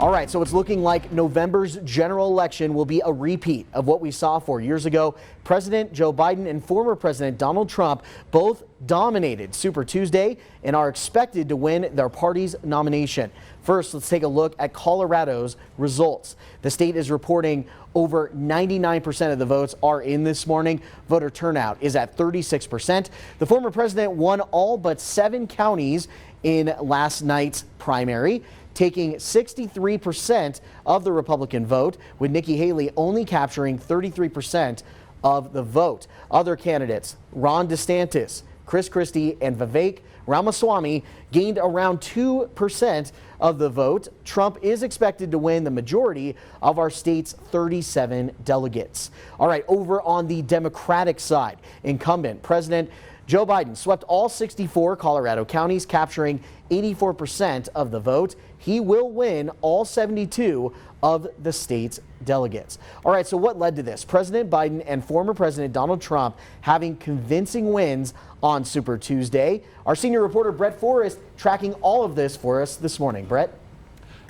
All right, so it's looking like November's general election will be a repeat of what we saw 4 years ago. President Joe Biden and former President Donald Trump both dominated Super Tuesday and are expected to win their party's nomination. First, let's take a look at Colorado's results. The state is reporting over 99% of the votes are in this morning. Voter turnout is at 36%. The former president won all but 7 counties in last night's primary, taking 63% of the Republican vote, with Nikki Haley only capturing 33% of the vote. Other candidates, Ron DeSantis, Chris Christie, and Vivek Ramaswamy, gained around 2% of the vote. Trump is expected to win the majority of our state's 37 delegates. All right, over on the Democratic side, incumbent President Joe Biden swept all 64 Colorado counties, capturing 84% of the vote. He will win all 72 of the state's delegates. All right, so what led to this? President Biden and former President Donald Trump having convincing wins on Super Tuesday. Our senior reporter Brett Forrest tracking all of this for us this morning. Brett?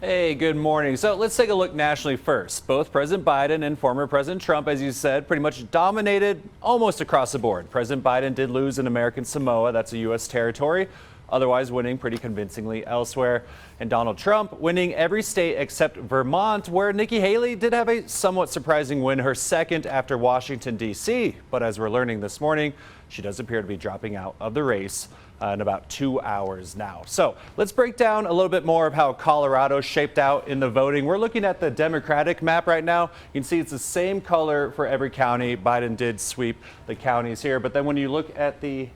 Hey, good morning. So let's take a look nationally first. Both President Biden and former President Trump, as you said, pretty much dominated almost across the board. President Biden did lose in American Samoa. That's a U.S. territory. Otherwise winning pretty convincingly elsewhere. And Donald Trump winning every state except Vermont, where Nikki Haley did have a somewhat surprising win, her second after Washington, D.C. But as we're learning this morning, she does appear to be dropping out of the race in about 2 hours now. So let's break down a little bit more of how Colorado shaped out in the voting. We're looking at the Democratic map right now. You can see it's the same color for every county. Biden did sweep the counties here. But then when you look at the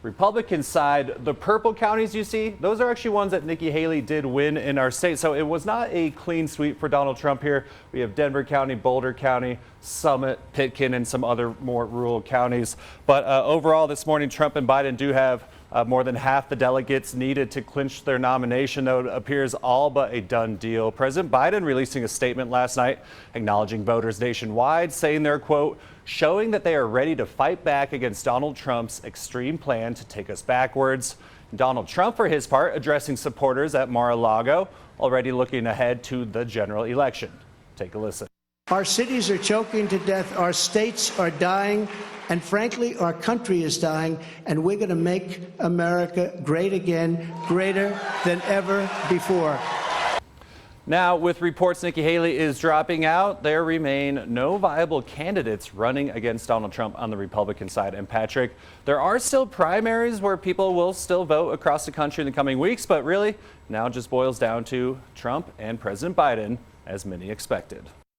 Republican side, the purple counties you see, those are actually ones that Nikki Haley did win in our state. So it was not a clean sweep for Donald Trump here. We have Denver County, Boulder County, Summit, Pitkin, and some other more rural counties. But overall this morning, Trump and Biden do have more than half the delegates needed to clinch their nomination, though it appears all but a done deal. President Biden releasing a statement last night acknowledging voters nationwide, saying they're, quote, showing that they are ready to fight back against Donald Trump's extreme plan to take us backwards. Donald Trump, for his part, addressing supporters at Mar-a-Lago, already looking ahead to the general election. Take a listen. Our cities are choking to death. Our states are dying. And frankly, our country is dying. And we're going to make America great again, greater than ever before. Now, with reports Nikki Haley is dropping out, there remain no viable candidates running against Donald Trump on the Republican side. And Patrick, there are still primaries where people will still vote across the country in the coming weeks, but really now just boils down to Trump and President Biden, as many expected.